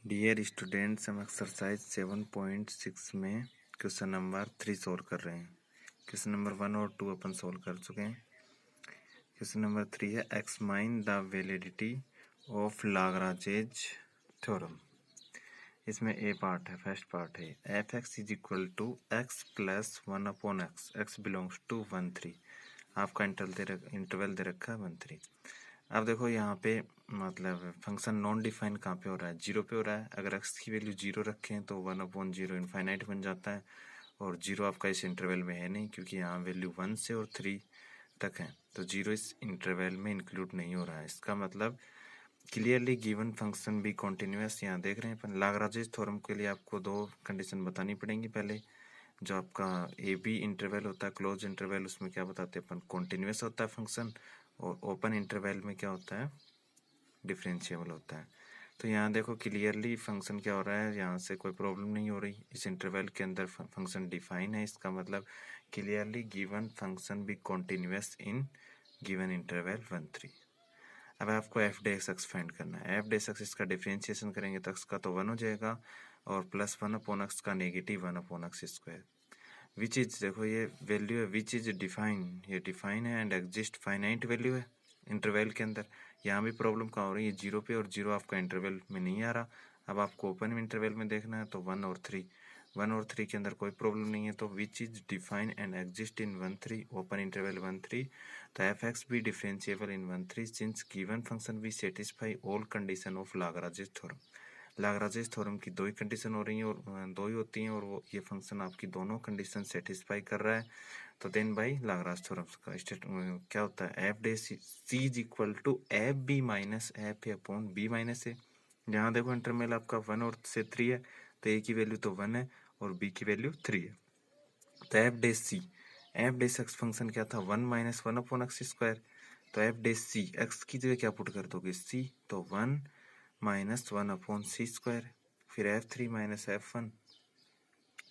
Dear students, हम exercise 7.6 में question number 3 solve कर रहे हैं। क्वेश्चन नंबर 1 और 2 अपन सोल्व कर चुके हैं। क्वेश्चन नंबर 3 है examine the validity of Lagrange's theorem. इसमें ए पार्ट है, फर्स्ट पार्ट है F x is equal to X plus 1 upon X, X belongs to 1 3। आपका इंटरवल दे रखा है 1 3। अब देखो यहाँ पे मतलब फंक्शन नॉन डिफाइन कहाँ पे हो रहा है, जीरो पे हो रहा है। अगर एक्स की वैल्यू जीरो रखें तो 1/0 इनफाइनाइट बन जाता है, और जीरो आपका इस इंटरवल में है नहीं क्योंकि यहाँ वैल्यू 1 से और 3 तक है, तो जीरो इस इंटरवल में इंक्लूड नहीं हो रहा है। इसका मतलब क्लियरली गिवन फंक्शन भी कॉन्टिन्यूस। यहाँ देख रहे हैं अपन लाग्रांजेस थ्योरम के लिए आपको दो कंडीशन बतानी पड़ेंगी। पहले जो आपका ए बी इंटरवल होता है, क्लोज इंटरवल, उसमें क्या बताते हैं अपन, कॉन्टिन्यूस होता है फंक्शन, और ओपन इंटरवल में क्या होता है, डिफरेंशिएबल होता है। तो यहाँ देखो क्लियरली फंक्शन क्या हो रहा है, यहाँ से कोई प्रॉब्लम नहीं हो रही, इस इंटरवल के अंदर फंक्शन डिफाइन है। इसका मतलब क्लियरली गिवन फंक्शन भी कॉन्टिन्यूस इन गिवन इंटरवल 1 3। अब आपको एफ डे एक्स फाइंड करना है। एफ डे एक्स इसका डिफरेंशिएशन करेंगे तो एक्स का तो 1 हो जाएगा, और प्लस 1/x का negative 1/x square, which is, देखो ये वैल्यू है विच इज डिफाइन, ये डिफाइन है एंड एग्जिस्ट फाइनाइट वैल्यू है इंटरवल के अंदर। यहाँ भी प्रॉब्लम कहाँ हो रही है, जीरो पे, और जीरो आपका इंटरवल में नहीं आ रहा। अब आपको ओपन इंटरवल में देखना है तो 1 और 3, 1 और 3 के अंदर कोई प्रॉब्लम नहीं है, तो which is define and exist in 1 3, open interval 1 3। तो एफ एक्स भी differentiable in 1 3 since given function भी satisfy all condition of Lagrange's theorem. Lagrange's theorem की दो ही कंडीशन हो रही हैं, और दो ही होती हैं, और वो ये फंक्शन आपकी दोनों कंडीशन सेटिस्फाई कर रहा है। तो देन बाई लाग्रांज थ्योरम का क्या होता है, F dash C is equal to F B minus F A upon B minus A. यहाँ देखो इंटरवल आपका 1 और से 3 है, तो ए की वैल्यू तो 1 है और बी की वैल्यू 3 है। तो एफ डे सी, एफ डे एक्स फंक्शन क्या था, 1 माइनस 1 अपॉन एक्स स्क्वायर। तो एफ डे सी एक्स की जगह क्या पुट कर दोगे, सी, तो 1 माइनस 1 अपॉन सी स्क्वायर, फिर F3 माइनस F1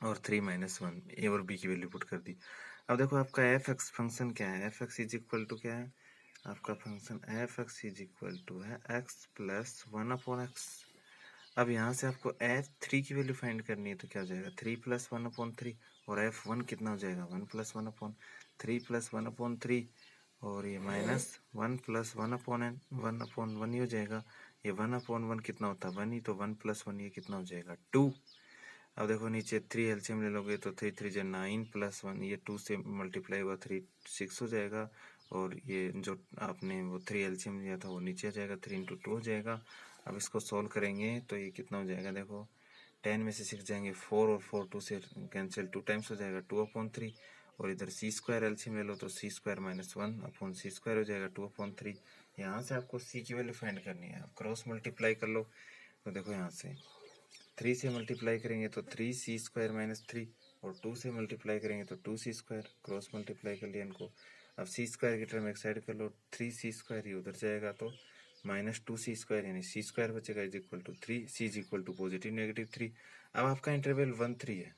और 3 माइनस 1, ए और बी की वैल्यू पुट कर दी। अब देखो आपका एफ एक्स फंक्शन क्या है, F x is equal to क्या है, आपका function f x is equal to है एक्स प्लस 1 अपॉन एक्स। अब यहाँ से आपको F3 की वैल्यू फाइंड करनी है, तो क्या हो जाएगा 3 प्लस 1 अपॉन 3, और F1 कितना हो जाएगा 1 प्लस 1 अपॉन 3 प्लस 1 अपॉन 3, और ये माइनस 1 प्लस 1 अपॉन 1 ही हो जाएगा। ये 1/1 कितना होता है 1 ही, तो 1 प्लस 1 ये कितना हो जाएगा 2। अब देखो नीचे 3 एलसीएम ले लोगे तो 3 3 जो 9 प्लस 1, ये 2 से मल्टीप्लाई हुआ 3 6 हो जाएगा, और ये जो आपने वो 3 एलसीएम लिया था वो नीचे आ जाएगा, 3 × 2 हो जाएगा। अब इसको सॉल्व करेंगे तो ये कितना हो जाएगा, देखो 10 में से 6 जाएंगे 4, और 4 2 से कैंसिल, 2 टाइम्स हो जाएगा 2/3, और इधर सी स्क्वायर एलसीएम ले लो तो सी स्क्वायर माइनस 1 अपॉन सी स्क्वायर हो जाएगा 2/3। यहाँ से आपको सी की वैल्यू फाइंड करनी है, आप क्रॉस मल्टीप्लाई कर लो। तो देखो यहाँ से 3 से मल्टीप्लाई करेंगे तो 3c स्क्वायर माइनस 3, और 2 से मल्टीप्लाई करेंगे तो 2c स्क्वायर, क्रॉस मल्टीप्लाई कर लिया इनको। अब c स्क्वायर की टर्म एक साइड कर लो, 3c स्क्वायर ही उधर जाएगा तो माइनस 2c स्क्वायर, यानी c स्क्वायर बचेगा is equal to 3, c is equal to positive negative 3। अब आपका इंटरवल 1 3 है।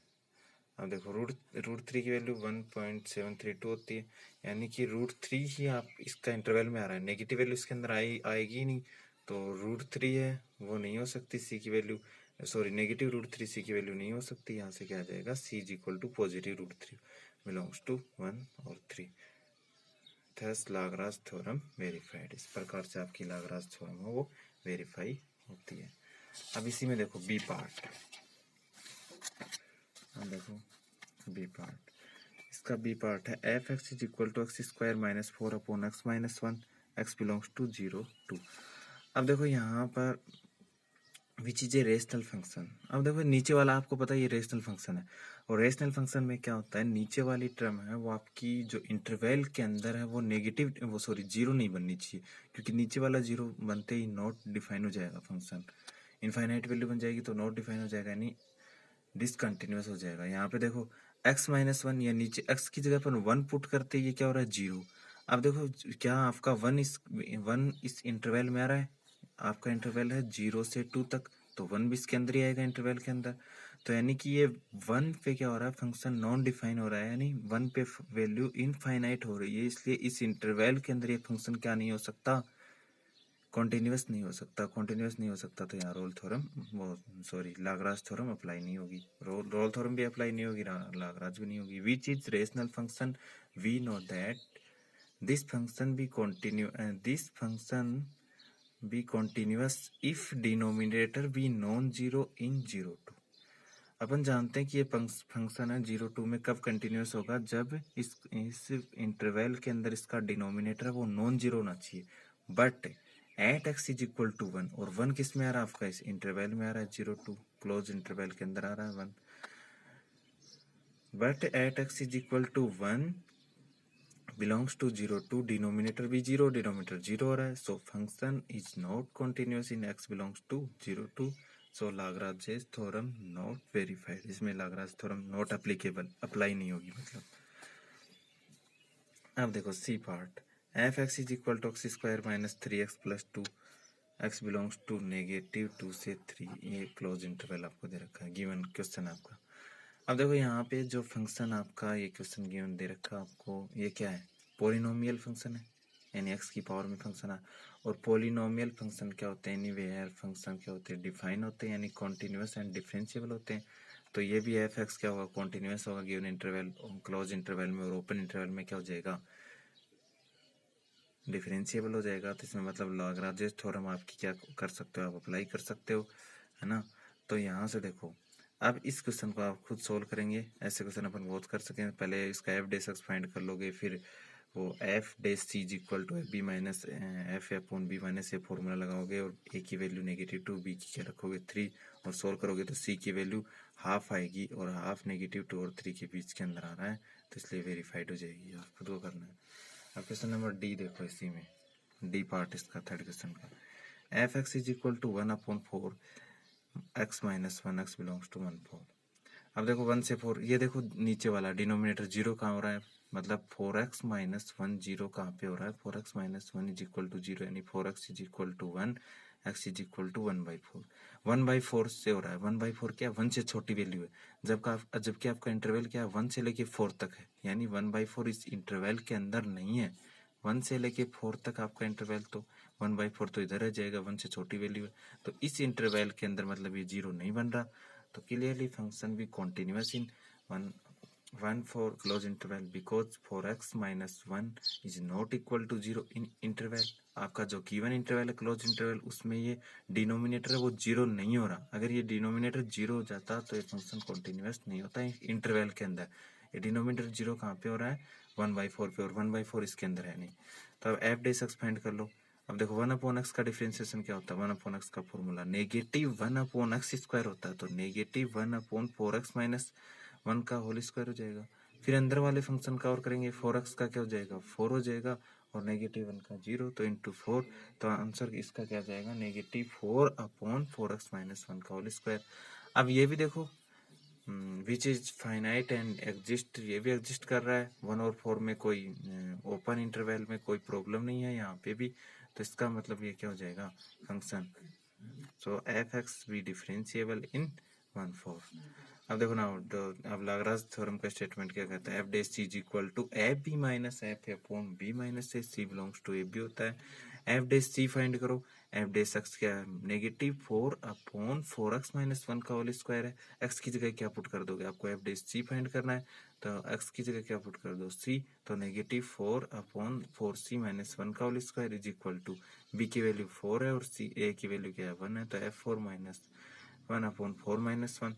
अब देखो रूट 3 की वैल्यू 1.732 होती है, यानी कि √3 ही आप इसका इंटरवल में आ रहा है, नेगेटिव वैल्यू इसके अंदर आएगी ही नहीं, तो √3 है वो नहीं हो सकती सी की वैल्यू, सॉरी नेगेटिव √3 सी की वैल्यू नहीं हो सकती। यहाँ से क्या आ जाएगा, C is equal to positive √3 belongs to 1 और 3। Thus Lagrange theorem verified. इस प्रकार से आपकी लाग्रांज थ्योरम है वो वेरीफाई होती है। अब इसी में देखो बी पार्ट, देखो बी पार्ट, इसका बी पार्ट है F x is equal to x square minus 4/x minus 1, x belongs to 0 2। अब देखो यहाँ पर which is a rational function. अब देखो नीचे वाला आपको पता है ये रेशनल फंक्शन है, और रेशनल फंक्शन में क्या होता है, नीचे वाली टर्म है वो आपकी जो इंटरवल के अंदर है वो नेगेटिव, वो सॉरी जीरो नहीं बननी चाहिए, क्योंकि नीचे वाला जीरो बनते ही नॉट डिफाइन हो जाएगा फंक्शन, इनफाइनाइट वैल्यू बन जाएगी तो नॉट डिफाइन हो जाएगा, यानी डिसकंटिन्यूस हो जाएगा। यहाँ पे देखो x माइनस 1, या नीचे x की जगह पर 1 पुट करते ये क्या हो रहा है 0। अब देखो क्या आपका 1 इस इंटरवल में आ रहा है, आपका इंटरवल है 0 से 2 तक, तो 1 भी इसके अंदर ही आएगा इंटरवल के अंदर। तो यानी कि ये 1 पे क्या हो रहा है, फंक्शन नॉन डिफाइन हो रहा है, यानी 1 पे वैल्यू इनफाइनाइट हो रही है, इसलिए इस इंटरवल के अंदर ये फंक्शन क्या नहीं हो सकता, कॉन्टिन्यूस नहीं हो सकता, कॉन्टिन्यूस नहीं हो सकता तो यहाँ Rolle theorem Lagrange theorem apply नहीं होगी, रोल थ्योरम भी अप्लाई नहीं होगी, लाग्रांज भी नहीं होगी। Which is rational function, we know that this function be continuous if denominator be non zero in 0 2। अपन जानते हैं कि ये फंक्शन है 0 2 में कब कंटिन्यूस होगा, जब इस इंटरवल के अंदर इसका डिनोमिनेटर है वो नॉन जीरो होना चाहिए। But at x is equal to 1, और 1 किस में आ रहा है आपका, इस इंटरवल में आ रहा है 0 2, क्लोज इंटरवल के अंदर आ रहा है 1। But at x is equal to 1 belongs to 0 2, denominator भी 0, डिनोमिनेटर 0 हो रहा है, so function is not continuous in x belongs to 0 2। So Lagrange theorem not verified, इसमें Lagrange theorem not applicable, apply नहीं होगी मतलब। अब देखो C part, F x is equal to x square minus 3x plus 2, X belongs to -2 से 3, ये close interval आपको दे रखा है, गिवन क्वेश्चन आपका। अब देखो यहाँ पे जो फंक्शन आपका ये क्वेश्चन गिवन दे रखा आपको, ये क्या है, पोलिनोमियल फंक्शन है, यानी x की पावर में फंक्शन है। और पोलिनोमियल फंक्शन क्या होते हैं, एनीवेयर फंक्शन क्या होते हैं, डिफाइन होते हैं, यानी कॉन्टिन्यूस एंड डिफरेंशिएबल होते हैं। तो ये भी एफ एक्स क्या होगा, कॉन्टिन्यूस होगा गिवन इंटरवल, क्लोज इंटरवल में, और ओपन इंटरवल में क्या हो जाएगा, डिफरेंशिएबल हो जाएगा। तो इसमें मतलब लाग्रांज थ्योरम आपकी क्या कर सकते हो, आप अप्लाई कर सकते हो, है ना। तो यहाँ से देखो, अब इस क्वेश्चन को आप खुद सोल्व करेंगे, ऐसे क्वेश्चन अपन बहुत कर सकें। पहले इसका एफ डेस एक्स फाइंड कर लोगे, फिर वो f dash c is equal to b minus f upon B minus a formula लगाओगे, और ए की वैल्यू -2, बी की क्या रखोगे 3, और सोल्व करोगे तो सी की वैल्यू हाफ आएगी, और हाफ -2 और 3 के बीच के अंदर आ रहा है, तो इसलिए वेरीफाइड हो जाएगी, आप खुद को करना है। अब क्वेश्चन नंबर डी देखो, इसी में डी पार्ट इसका थर्ड क्वेश्चन का, f x is equal to 1/4 x minus 1, x belongs to 1/4। अब देखो 1 से 4, ये देखो नीचे वाला डिनोमिनेटर 0 कहाँ हो रहा है, मतलब 4x माइनस 1 0 कहाँ पे हो रहा है, 4x minus 1 is equal to 0, यानी 4x is equal to 1, x is equal to 1/4। 1/4 से हो रहा है, 1/4 क्या है, 1 से छोटी वैल्यू है, जबकि आपका इंटरवल क्या है, 1 से लेके 4 तक है, यानी 1/4 इस इंटरवल के अंदर नहीं है। 1 से लेके 4 तक आपका इंटरवल, तो 1/4 तो इधर रह जाएगा, 1 से छोटी वैल्यू है, तो इस इंटरवल के अंदर मतलब ये 0 नहीं बन रहा। तो क्लियरली फंक्शन भी continuous in 1/4 close interval, because 4x minus 1 is not equal to 0 in interval. आपका जो गिवन इंटरवल है क्लोज इंटरवल, उसमें ये डिनोमिनेटर है वो 0 नहीं हो रहा। अगर ये डिनोमिनेटर 0 हो जाता तो ये फंक्शन कॉन्टिन्यूस नहीं होता है इंटरवल के अंदर। ये डिनोमिनेटर 0 कहाँ पे हो रहा है, 1/4 पे, और 1/4 इसके अंदर है नहीं। तो अब एफ डेस एक्स फाइंड कर लो। अब देखो 1/x का डिफरेंशिएशन क्या होता है, 1/x का फॉर्मूला -1/x स्क्वायर होता है, तो -1/4x माइनस 1 का होल स्क्वायर हो जाएगा। फिर अंदर वाले फंक्शन का और करेंगे, 4x का क्या हो जाएगा, 4 हो जाएगा, और -1 का 0, तो इंटू 4, तो आंसर इसका क्या जाएगा, -4/4x माइनस 1 का होल स्क्वायर। अब ये भी देखो which is finite and exist, ये भी एग्जिस्ट कर रहा है, 1 और 4 में कोई ओपन इंटरवल में कोई प्रॉब्लम नहीं है यहाँ पे भी, तो इसका मतलब ये क्या हो जाएगा फंक्शन, सो एफ एक्स बी डिफरेंशिएबल इन 1/4। अब देखो ना, अब लाग्रांज थ्योरम का स्टेटमेंट क्या कहता है, f dash c is equal to F B minus f upon B minus a, c belongs to a b होता है। एफ डेस सी फाइंड करो, एफ डेस एक्स क्या है, -4/4x माइनस 1 का होल स्क्वायर है। एक्स की जगह क्या पुट कर दोगे, आपको एफ डेस सी फाइंड करना है, तो एक्स की जगह क्या पुट कर दो, सी, तो -4/4c माइनस 1 का whole square is equal to, b की वैल्यू 4 है और सी ए की वैल्यू क्या है 1 है, तो f4 माइनस 1/4 माइनस 1।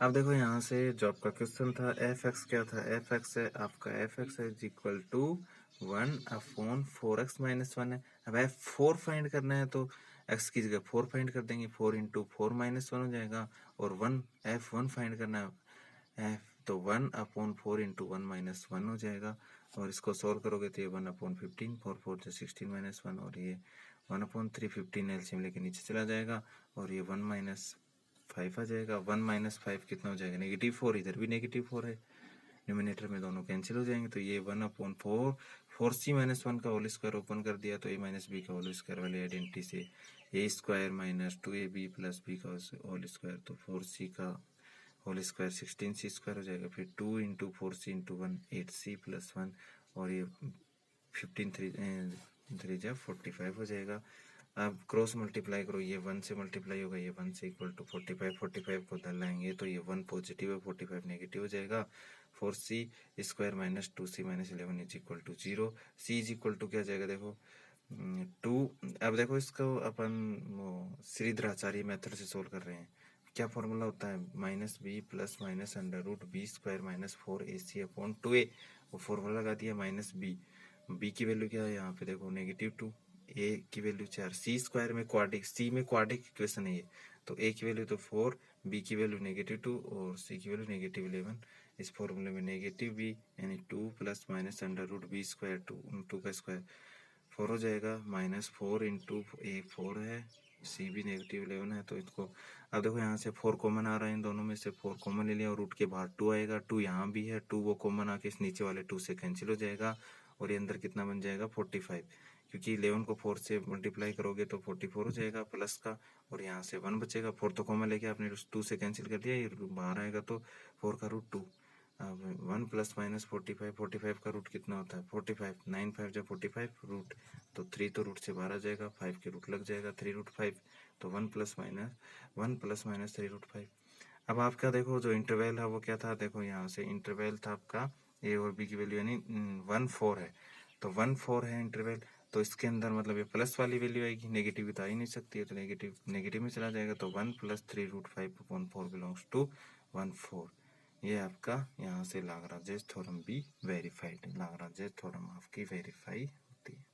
अब देखो यहाँ से जो आपका क्वेश्चन था, एफ एक्स क्या था, एफ एक्स है आपका, f x is equal to 1/4x minus 1 है। अब f4 फाइंड करना है, तो x की जगह 4 फाइंड कर देंगे, 4 इंटू 4 माइनस 1 हो जाएगा, और f1 फाइंड करना है, तो 1/4 इंटू 1 माइनस 1 हो जाएगा, और इसको सोल्व करोगे तो ये 1/15, 4 4 से 16 माइनस 1, और ये 1/3, 15 एलसीएम लेके नीचे चला जाएगा, और ये 1 माइनस 5 आ जाएगा। 1 माइनस 5 कितना हो जाएगा, -4, इधर भी -4 है, न्यूमिनेटर में दोनों कैंसिल हो जाएंगे, तो ये 1/4, 4c माइनस 1 का होल स्क्वायर ओपन कर दिया, तो a माइनस बी का होल स्क्वायर वाले आइडेंटिटी से a square minus 2ab plus b का होल स्क्वायर, तो 4c का होल स्क्वायर 16c स्क्वायर हो जाएगा, फिर 2 into 4c into 1 8c plus 1, और ये 15 3 3 जा 45 हो जाएगा। अब क्रॉस मल्टीप्लाई करो, ये 1 से मल्टीप्लाई होगा, ये 1 से इक्वल टू 45, 45 को उधर लाएंगे तो ये 1 पॉजिटिव है, 45 नेगेटिव हो जाएगा। 4c square minus 2c minus 11 is equal to 0। c is equal to क्या आ जाएगा देखो 2। अब देखो इसको अपन वो श्रीधराचार्य मेथड से सोल्व कर रहे हैं। क्या फॉर्मूला होता है, minus b plus minus under root b square minus 4ac upon 2a। वो फॉर्मूला लगा दिया माइनस बी की वैल्यू क्या है यहाँ पे देखो -2, ए की वैल्यू 4, सी स्क्वायर में क्वाड्रिक, सी में क्वाड्रिक इक्वेशन है ये, तो ए की वैल्यू तो 4, बी की वैल्यू -2 और सी की वैल्यू -11। इस फॉर्मूले में नेगेटिव बी यानी 2 plus minus under root b square 2 का स्क्वायर 4 हो जाएगा, -4 इंटू ए 4 है, सी भी -11 है। तो इसको अब देखो यहाँ से 4 कॉमन आ रहा है, इन दोनों में से 4 कॉमन ले लिया और रूट के बाहर 2 आएगा, 2 यहाँ भी है, 2 वो कॉमन आके इस नीचे वाले 2 से कैंसिल हो जाएगा और ये अंदर कितना बन जाएगा 45, क्योंकि 11 को 4 से मल्टीप्लाई करोगे तो 44 हो जाएगा प्लस का, और यहाँ से 1 बचेगा, 4 तो कॉमन लेके आपने 2 से कैंसिल कर दिया, ये बाहर आएगा तो 4 का रूट 2। अब 1 प्लस माइनस 45, 45 का रूट कितना होता है 45, 9 5 जब 45 रूट, तो 3 तो रूट से बाहर आ जाएगा, 5 के रूट लग जाएगा 3 रूट 5, तो 1 प्लस माइनस 3 रूट 5। अब आपका देखो जो इंटरवल है वो क्या था, देखो यहाँ से इंटरवल था आपका ए और बी की वैल्यू यानी 1 4 है, तो 1 4 है इंटरवल, तो इसके अंदर मतलब ये प्लस वाली वैल्यू आएगी, नेगेटिव तो आ ही नहीं सकती है, तो नेगेटिव में चला जाएगा, तो 1 plus 3 root 5 upon 4 belongs to 1 4। ये आपका यहाँ से लाग्रांजेस थ्योरम भी वेरीफाइड, लाग्रांजेस थ्योरम आपकी वेरीफाई होती है।